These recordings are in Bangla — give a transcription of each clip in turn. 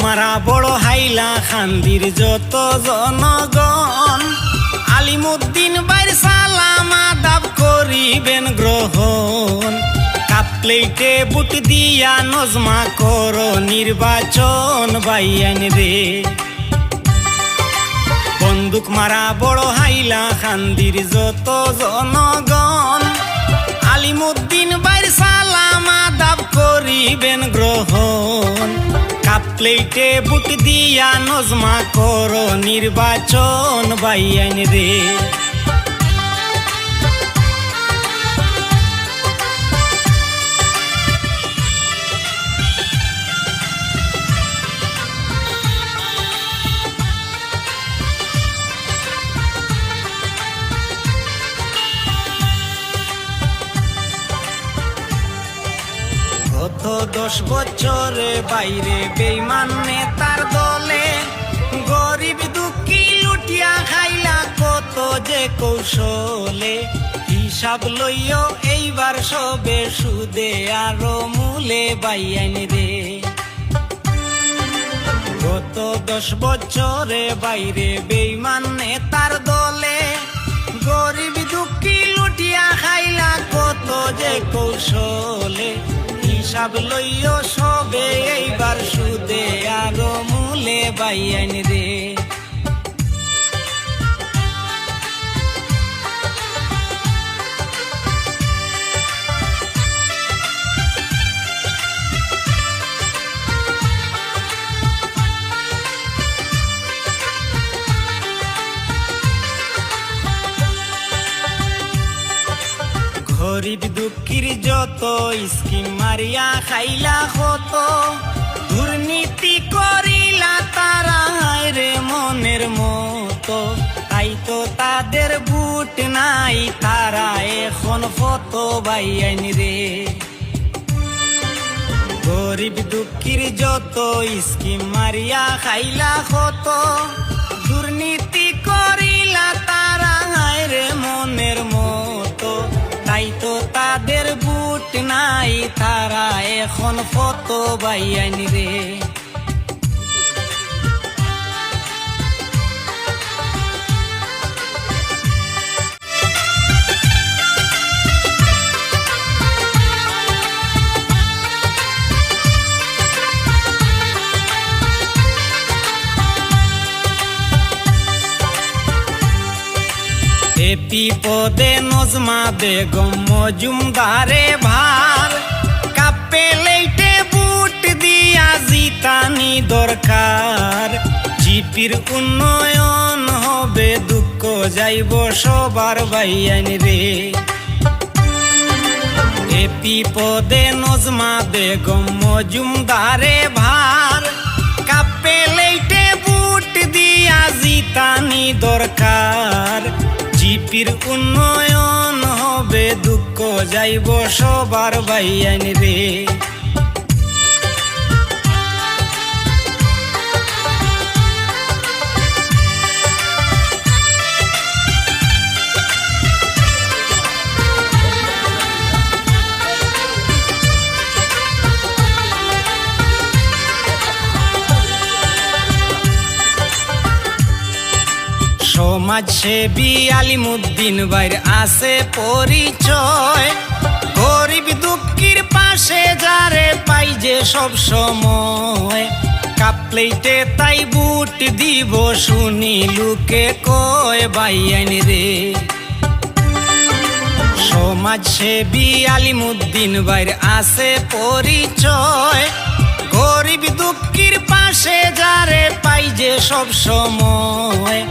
মারা বড় হাইলা খান্দির যত জনগণ আলিমুদ্দিন বাইর সালাম আদাব করিবেন গ্রহণ। কাপ প্লেটে বুট দিয়া নজমা করো নির্বাচন বাইয়ান রে। বন্দুক মারা বড় হাইলা খান্দির যত জনগণ আলিমুদ্দিন বাইর সালাম আদাব করিবেন গ্রহণ। কাপ প্লেটে বুট দিয়া নজমা করো নির্বাচন বাইয়ান রে। গত 10 বছরে বাইরে বেঈমান নেতার দলে গরিব দুঃখী লুটিয়া খাইলা কত যে কৌশলে। হিসাব লইও এইবার সবে সুদে আরো মূলে বাইয়ান রে। গত 10 বছরে বাইরে বেঈমান নেতার দলে গরিব দুঃখী লুটিয়া খাইলা কত যে কৌশলে। হিসাব লইও সবে এইবার সুদে আরো মূলে বাইয়ান রে। গরিব দুঃখীর যত স্কিম মারিয়া খাইলা হত দুর্নীতি করিলা তারা রে মনের মতো। তাই তো তাদের বুট নাই তারা এখন ফত বাইয়ান রে। গরিব দুঃখীর যত স্কিম মারিয়া খাইলা হত দুর্নীতি করিলা তারা রে মনের মতো। তাই তো তাদের বুট নাই তারা এখন ফত বাইয়ান রে। এপি পদে নজমা বেগম মজুমদারে ভার কাপে লেইটে বুট দিয়া জিতানি দরকার। জিপির উন্নয়ন হবে দুঃখ যাইব সবার বাইয়ান রে। এপি পদে নজমা বেগম মজুমদারে ভার কাপে লেইটে বুট দিয়া জিতানি দরকার। জিপির উন্নয়ন হবে দুঃখ যাইব সবার বাইয়ান রে। সমাজসেবী আলিমুদ্দিন বাইর আছে পরিচয় গরিব দুঃখীর পাশে যারে পাই যে সব সময়। কাপ প্লেটে তাই বুট দিব শুনি লুকে কয় বাইয়ান রে। সমাজসেবী আলিমুদ্দিন বাইর আছে পরিচয় গরিব দুঃখীর পাশে যারে পাই যে সব সময়।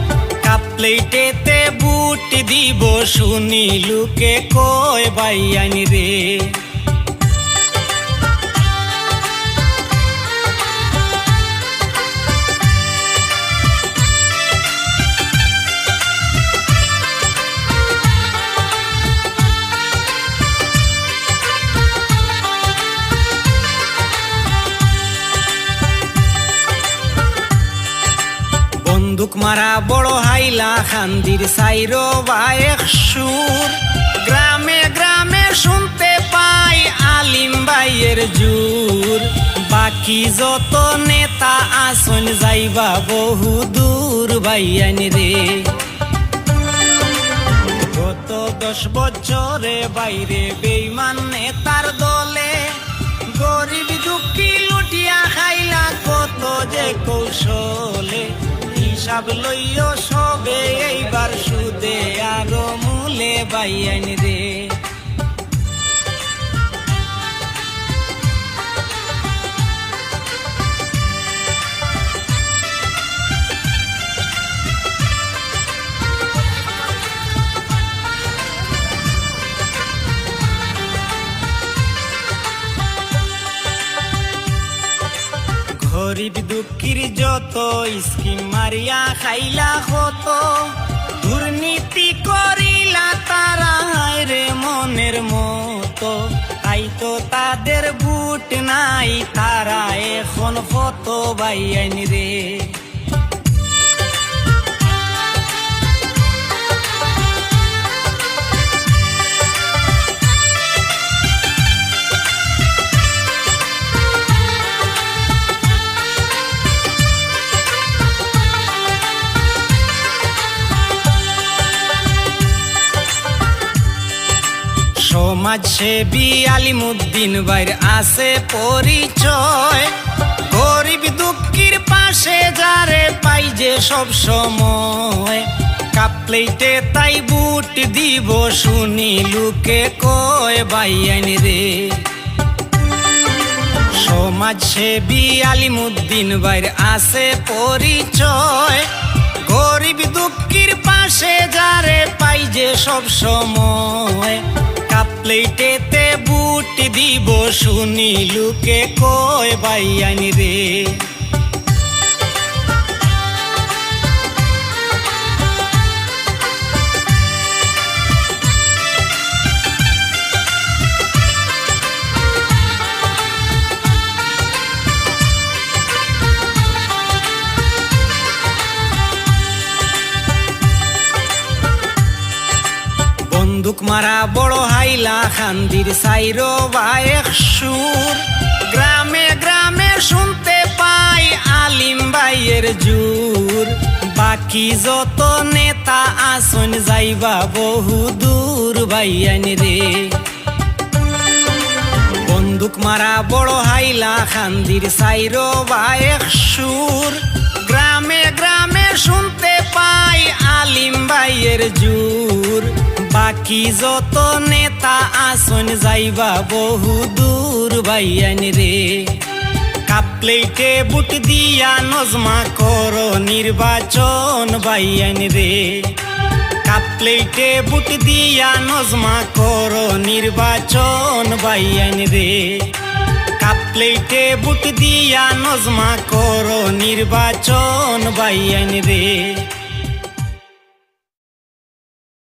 কাপ প্লেটেতে বুট দিব শুনি লুকে কয় বাইয়ান রে। বন্দুক মারা বড় হাইলা খান্দির সাইরো বায়েক সুর গ্রামে গ্রামে শুনতে পাই আলিম ভাইয়ের জুর। বাকি যত নেতা নেতা আসন যাইবা বহু দূর বাইয়ান রে। গত 10 বছরে বাইরে বেইমান নেতার দলে গরিব দুঃখী লুটিয়া খাইলা কত যে কৌশলে। হিসাব লইও সবে এইবার সুদে আরো মূলে বাইয়ান রে। গরিব দুঃখীর যত স্কিম মারিয়া খাইলা কত, দুর্নীতি করিলা তারা রে মনের মতো। তাই তো তাদের বুট নাই, তারা এখন কত বাইয়ান রে। সমাজসেবী আলিমুদ্দিন ভাইয়ের আছে পরিচয়, গরিব দুঃখীর পাশে যারে পাই যে সব সময়। কাপ প্লেটে তাই বুট দিব শুনি লোকে কয় বাইয়ান রে। সমাজসেবী আলিমুদ্দিন ভাইয়ের আছে পরিচয়, গরিব দুঃখীর পাশে যারে পাই যে সব সময়। কাপ প্লেটেতে বুট দিব শুনি লোকে কয় বাইয়ান রে। বন্দুক মারা বড় হাইলা খান্দির সাইরো বায়েক সুর। গ্রামে গ্রামে শুনতে পাই আলিম ভাইয়ের জুর। বাকি যত নেতা আসন যাইবা বহু দূর বাইয়ান রে। বন্দুক মারা বড় হাইলা খান্দির সাইরো বায়েক সুর। গ্রামে গ্রামে শুনতে পাই আলিম ভাইয়ের জুর। বাকি যত নেতা আসন যাইবা বহু দূর বাইয়ান রে। কাপ প্লেটে বুট দিয়া নজমা করো নির্বাচন বাইয়ান রে। কাপ প্লেটে বুট দিয়া নজমা করো নির্বাচন বাইয়ান রে। কাপ প্লেটে বুট দিয়া নজমা করো নির্বাচন বাইয়ান রে।